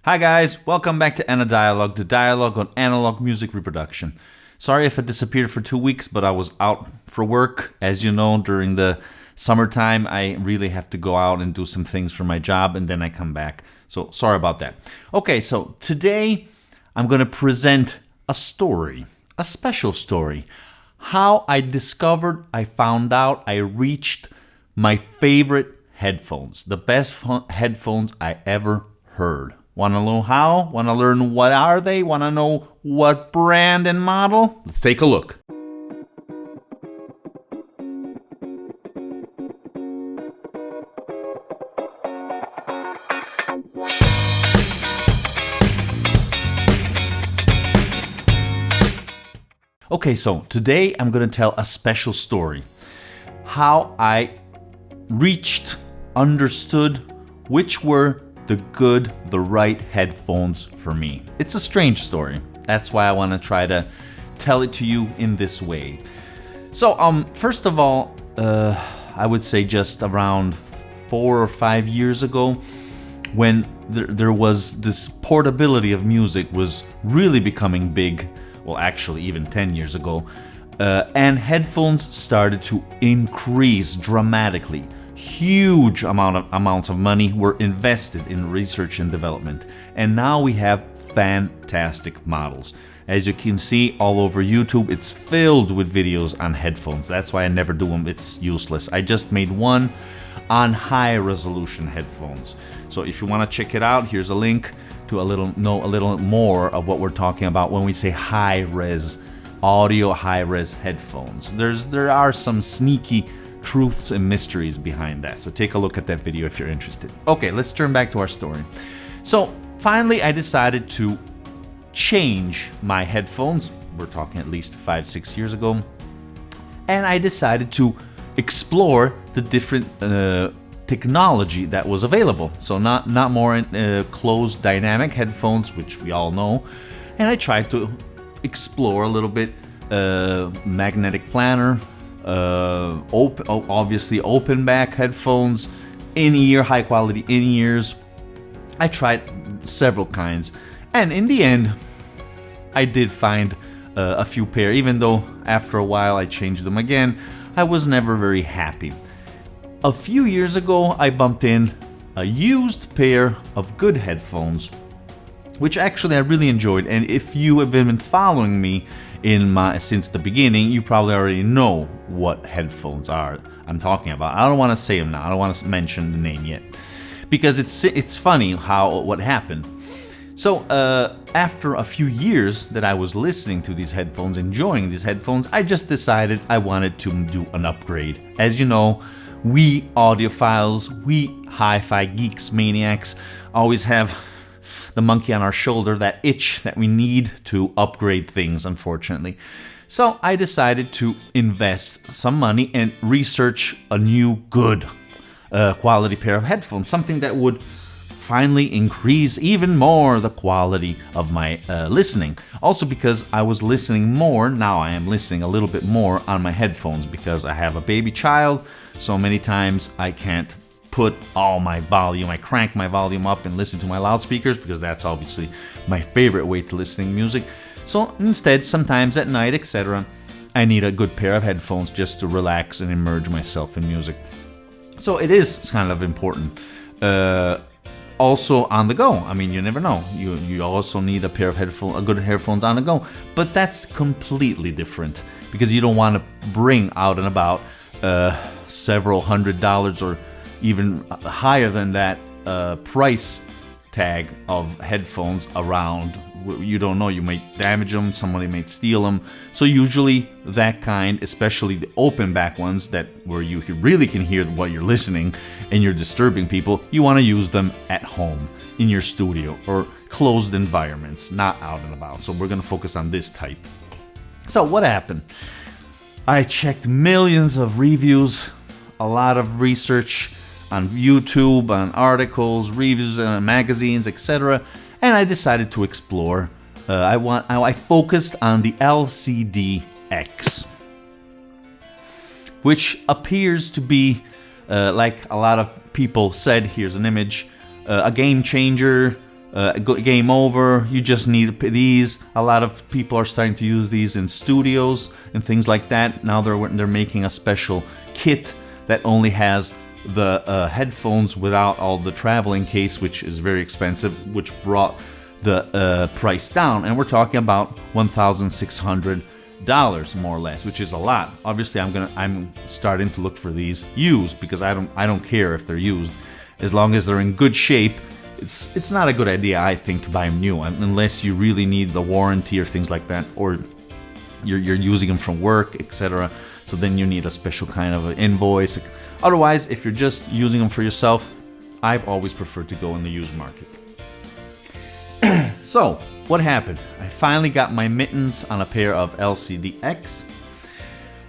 Hi guys, welcome back to Dialogue, the dialogue on analog music reproduction. Sorry if I disappeared for 2 weeks, but I was out for work. As you know, during the summertime, I really have to go out and do some things for my job, and then I come back. So sorry about that. Okay, so today I'm going to present a story, a special story. How I discovered, I found out, I reached my favorite headphones, the best headphones I ever heard. Want to know how? Want to learn what are they? Want to know what brand and model? Let's take a look. Okay, so today I'm going to tell a special story. How I reached, understood which were the good, the right headphones for me. It's a strange story. That's why I want to try to tell it to you in this way. So, first of all, I would say just around 4 or 5 years ago, when there was this portability of music was really becoming big. Well, actually, even 10 years ago, and headphones started to increase dramatically. Huge amounts of money were invested in research and development, and now we have fantastic models. As you can see all over YouTube, it's filled with videos on headphones. That's why I never do them. It's useless. I just made one on high resolution headphones. So if you want to check it out, here's a link to a little more of what we're talking about when we say high res audio, high res headphones. There are some sneaky truths and mysteries behind that. So take a look at that video if you're interested. Okay, let's turn back to our story. So finally I decided to change my headphones. We're talking at least 5-6 years ago. And I decided to explore the different technology that was available. So not more closed dynamic headphones, which we all know. And I tried to explore a little bit magnetic planar, obviously open back headphones, in-ear, high quality in-ears. I tried several kinds, and in the end I did find a few pair, even though after a while I changed them again. I was never very happy. A few years ago I bumped in a used pair of good headphones, which actually I really enjoyed, and if you have been following me since the beginning, you probably already know what headphones I'm talking about. I don't want to say them now. I don't want to mention the name yet, because it's funny what happened. So after a few years that I was listening to these headphones, enjoying these headphones, I just decided I wanted to do an upgrade. As you know, we audiophiles, we hi-fi geeks, maniacs, always have the monkey on our shoulder, that itch that we need to upgrade things, unfortunately. So I decided to invest some money and research a new good quality pair of headphones, something that would finally increase even more the quality of my listening. Also because I was listening more, now I am listening a little bit more on my headphones because I have a baby child, so many times I can't put all my volume. I crank my volume up and listen to my loudspeakers because that's obviously my favorite way to listening music. So instead, sometimes at night, etc., I need a good pair of headphones just to relax and immerse myself in music. So it is kind of important. Also on the go. I mean, you never know. You also need a pair of good headphones on the go. But that's completely different because you don't want to bring out and about several $100s or even higher than that price tag of headphones around. You don't know, you might damage them, somebody might steal them. So usually that kind, especially the open back ones where you really can hear what you're listening and you're disturbing people, you want to use them at home, in your studio, or closed environments, not out and about. So we're going to focus on this type. So what happened? I checked millions of reviews, a lot of research on YouTube, on articles, reviews, magazines, etc. And I decided to explore. I focused on the LCD-X, which appears to be, like a lot of people said, here's an image, a game changer, game over. You just need these. A lot of people are starting to use these in studios and things like that. Now they're making a special kit that only has the headphones without all the traveling case, which is very expensive, which brought the price down, and we're talking about $1,600 more or less, which is a lot. Obviously, I'm starting to look for these used because I don't care if they're used, as long as they're in good shape. It's not a good idea, I think, to buy them new unless you really need the warranty or things like that, or you're using them from work, etc. So then you need a special kind of an invoice. Otherwise, if you're just using them for yourself, I've always preferred to go in the used market. So, what happened? I finally got my mittens on a pair of LCD-X.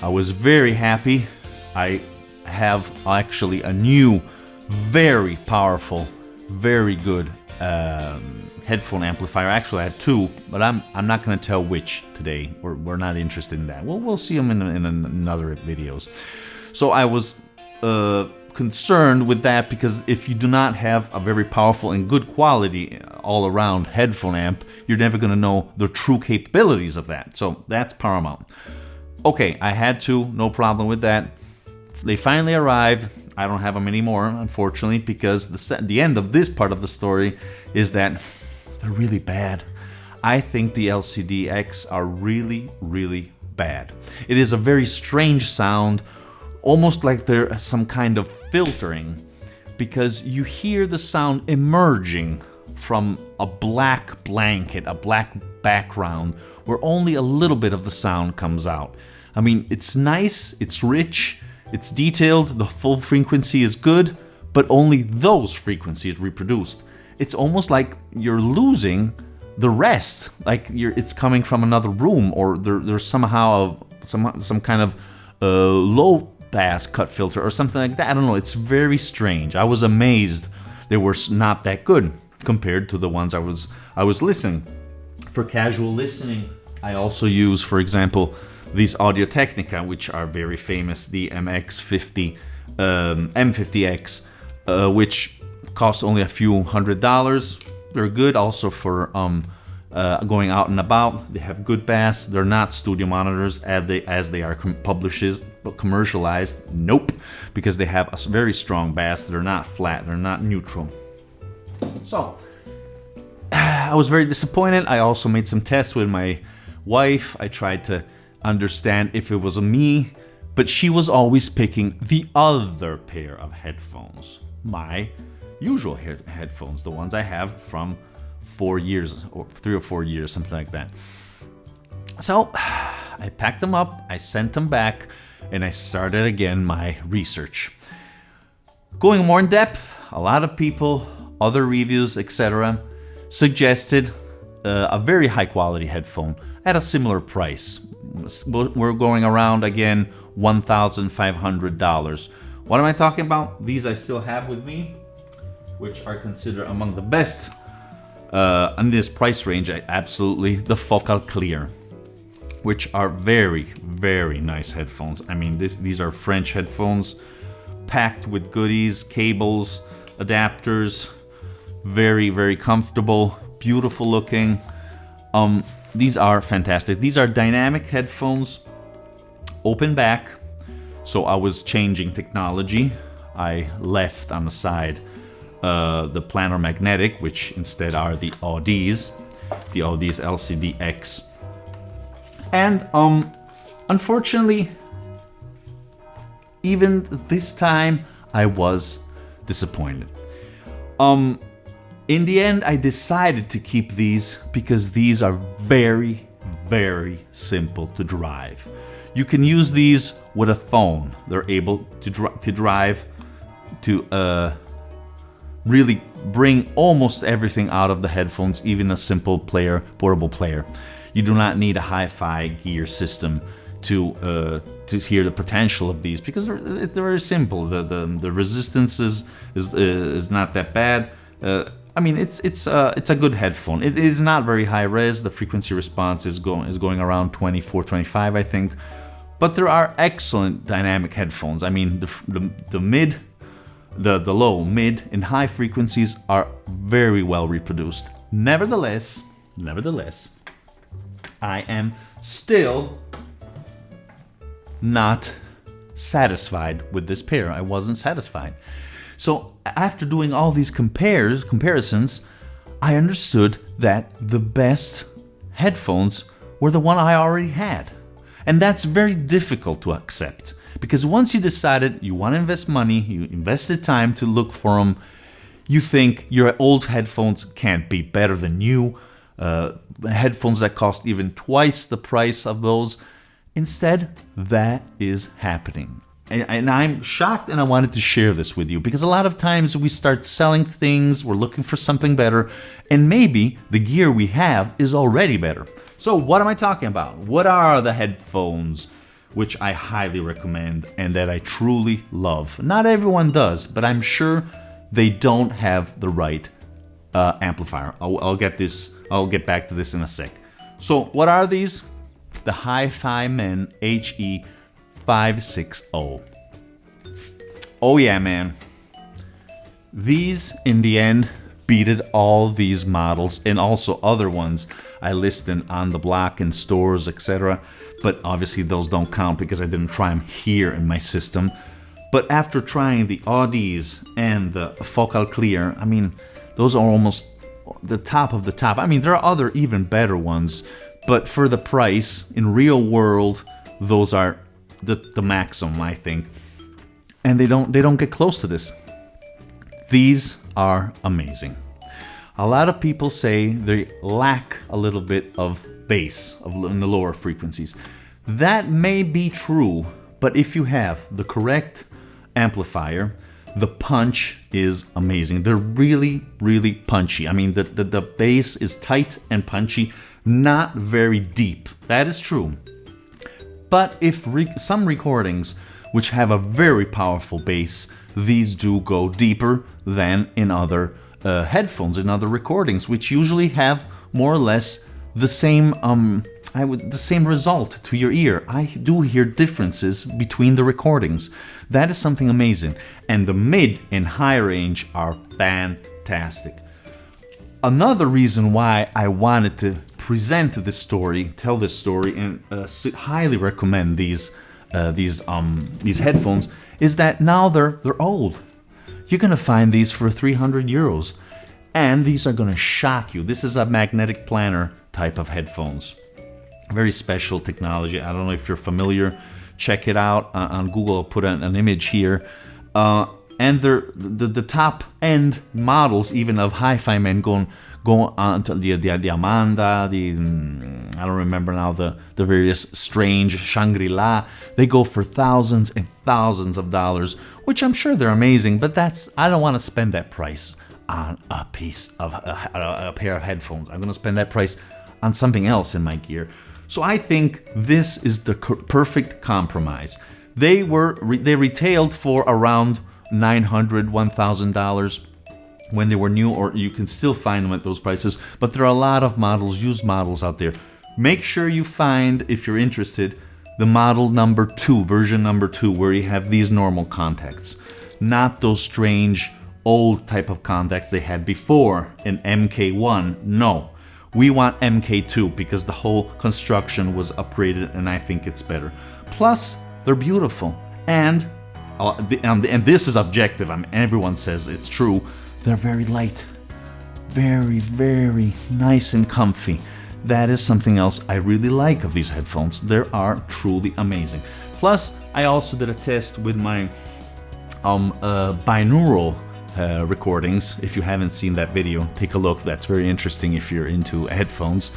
I was very happy. I have actually a new, very powerful, very good headphone amplifier. Actually, I had two, but I'm not going to tell which today. We're not interested in that. We'll see them in another videos. So I was concerned with that, because if you do not have a very powerful and good quality all-around headphone amp, you're never going to know the true capabilities of that. So that's paramount. Okay, I had to, no problem with that. They finally arrived. I don't have them anymore, unfortunately, because the end of this part of the story is that they're really bad. I think the LCD-X are really, really bad. It is a very strange sound, almost like there's some kind of filtering, because you hear the sound emerging from a black blanket, a black background, where only a little bit of the sound comes out. I mean, it's nice, it's rich, it's detailed, the full frequency is good, but only those frequencies reproduced. It's almost like you're losing the rest, like it's coming from another room, or there's somehow some kind of low pass cut filter or something like that. I don't know, it's very strange. I was amazed they were not that good compared to the ones I was listening. For casual listening, I also use, for example, these Audio-Technica, which are very famous, the MX50, M50X, which cost only a few $100s. They're good also for going out and about. They have good bass. They're not studio monitors as they are commercialized. Nope, because they have a very strong bass. They're not flat. They're not neutral. So I was very disappointed. I also made some tests with my wife. I tried to understand if it was me, but she was always picking the other pair of headphones, my usual headphones, the ones I have from 4 years or 3 or 4 years, something like that. So I packed them up, I sent them back, and I started again my research. Going more in depth, a lot of people, other reviews, etc., suggested a very high quality headphone at a similar price. We're going around again $1,500. What am I talking about? These I still have with me, which are considered among the best in this price range. Absolutely, the Focal Clear, which are very, very nice headphones. I mean, these are French headphones, packed with goodies, cables, adapters, very, very comfortable, beautiful looking. These are fantastic. These are dynamic headphones, open back. So I was changing technology. I left on the side the planar magnetic, which instead are the Audeze LCD-X. And unfortunately, even this time, I was disappointed. In the end, I decided to keep these because these are very, very simple to drive. You can use these with a phone. They're able to drive to really bring almost everything out of the headphones, even a simple portable player. You do not need a hi-fi gear system to hear the potential of these, because they're very simple. The resistance is not that bad. I mean, it's a good headphone. It is not very high res. The frequency response is going around 24, 25, I think. But there are excellent dynamic headphones. I mean, the mid the low, mid, and high frequencies are very well reproduced. Nevertheless, I am still not satisfied with this pair. I wasn't satisfied. So after doing all these comparisons, I understood that the best headphones were the one I already had. And that's very difficult to accept, because once you decided you want to invest money, you invested time to look for them, you think your old headphones can't be better than new headphones that cost even twice the price of those. Instead, that is happening. And I'm shocked, and I wanted to share this with you, because a lot of times we start selling things, we're looking for something better, and maybe the gear we have is already better. So what am I talking about? What are the headphones which I highly recommend and that I truly love? Not everyone does, but I'm sure they don't have the right amplifier. I'll get back to this in a sec. So what are these? The HiFiMan HE-560. Oh yeah, man. These, in the end, beated all these models and also other ones I listed on the block in stores, etc. But obviously those don't count because I didn't try them here in my system. But after trying the Audeze and the Focal Clear, I mean, those are almost the top of the top. I mean, there are other even better ones, but for the price, in real world, those are the maximum, I think. And they don't get close to this. These are amazing. A lot of people say they lack a little bit of bass in the lower frequencies. That may be true, but if you have the correct amplifier, the punch is amazing. They're really, really punchy. I mean, the bass is tight and punchy, not very deep. That is true. But if some recordings which have a very powerful bass, these do go deeper than in other headphones, in other recordings, which usually have more or less the same the same result to your ear. I do hear differences between the recordings. That is something amazing. And the mid and high range are fantastic. Another reason why I wanted to present this story, tell this story, and highly recommend these headphones is that now they're old. You're gonna find these for 300 euros, and these are gonna shock you. This is a magnetic planar type of headphones. Very special technology. I don't know if you're familiar. Check it out on Google. I'll put an image here. And they're the top end models, even of HiFiMan, go on to the Amanda, I don't remember now the various strange Shangri-La. They go for thousands and thousands of dollars, which I'm sure they're amazing. But I don't want to spend that price on a piece of a pair of headphones. I'm going to spend that price on something else in my gear. So I think this is the perfect compromise. They retailed for around $900, $1,000 when they were new, or you can still find them at those prices. But there are a lot of models, used models out there. Make sure you find, if you're interested, the model number 2, version number 2, where you have these normal contacts, not those strange old type of contacts they had before in MK1. No. We want MK2 because the whole construction was upgraded, and I think it's better. Plus, they're beautiful, and this is objective. I mean, everyone says it's true. They're very light, very, very nice and comfy. That is something else I really like of these headphones. They are truly amazing. Plus, I also did a test with my binaural recordings. If you haven't seen that video, take a look. That's very interesting if you're into headphones.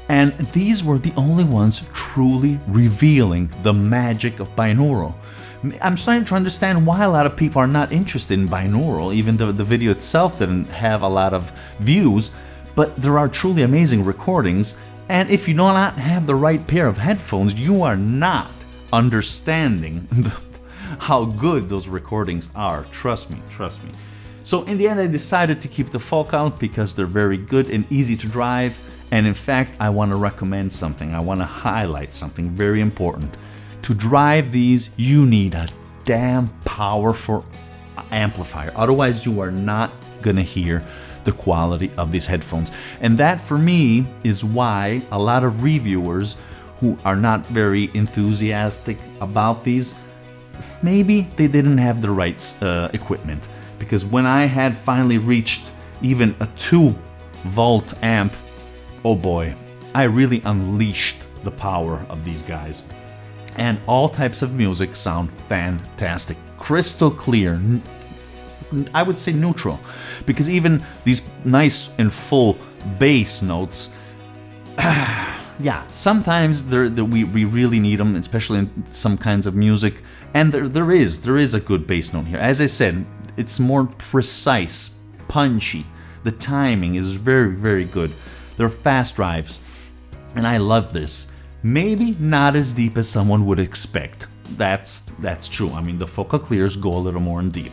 And these were the only ones truly revealing the magic of binaural. I'm starting to understand why a lot of people are not interested in binaural. Even though the video itself didn't have a lot of views, but there are truly amazing recordings. And if you do not have the right pair of headphones, you are not understanding how good those recordings are. Trust me, trust me. So in the end, I decided to keep the Focal because they're very good and easy to drive. And in fact, I want to recommend something. I want to highlight something very important. To drive these, you need a damn powerful amplifier. Otherwise, you are not gonna hear the quality of these headphones. And that, for me, is why a lot of reviewers who are not very enthusiastic about these, maybe they didn't have the right equipment. Because when I had finally reached even a 2-volt amp, oh boy, I really unleashed the power of these guys. And all types of music sound fantastic, crystal clear, I would say neutral, because even these nice and full bass notes, yeah, sometimes we really need them, especially in some kinds of music, and there is a good bass note here. As I said, it's more precise, punchy, the timing is very, very good. They're fast drives, and I love this. Maybe not as deep as someone would expect. That's true. I mean, the focal clears go a little more in deep.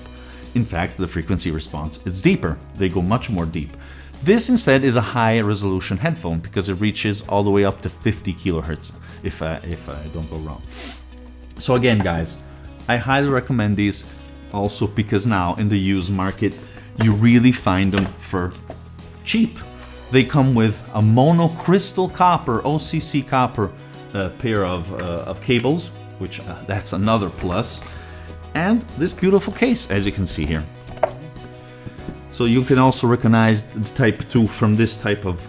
In fact, the frequency response is deeper. They go much more deep. This instead is a high resolution headphone because it reaches all the way up to 50 kilohertz, if I don't go wrong. So again, guys, I highly recommend these also because now in the used market, you really find them for cheap. They come with a monocrystal copper, OCC copper pair of cables, which that's another plus. And this beautiful case, as you can see here. So you can also recognize the Type 2 from this type of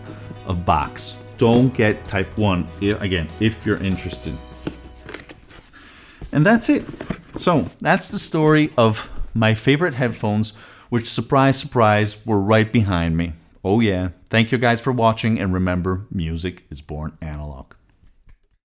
box. Don't get Type 1, again, if you're interested. And that's it. So that's the story of my favorite headphones, which, surprise, surprise, were right behind me. Oh yeah. Thank you guys for watching, and remember, music is born analog.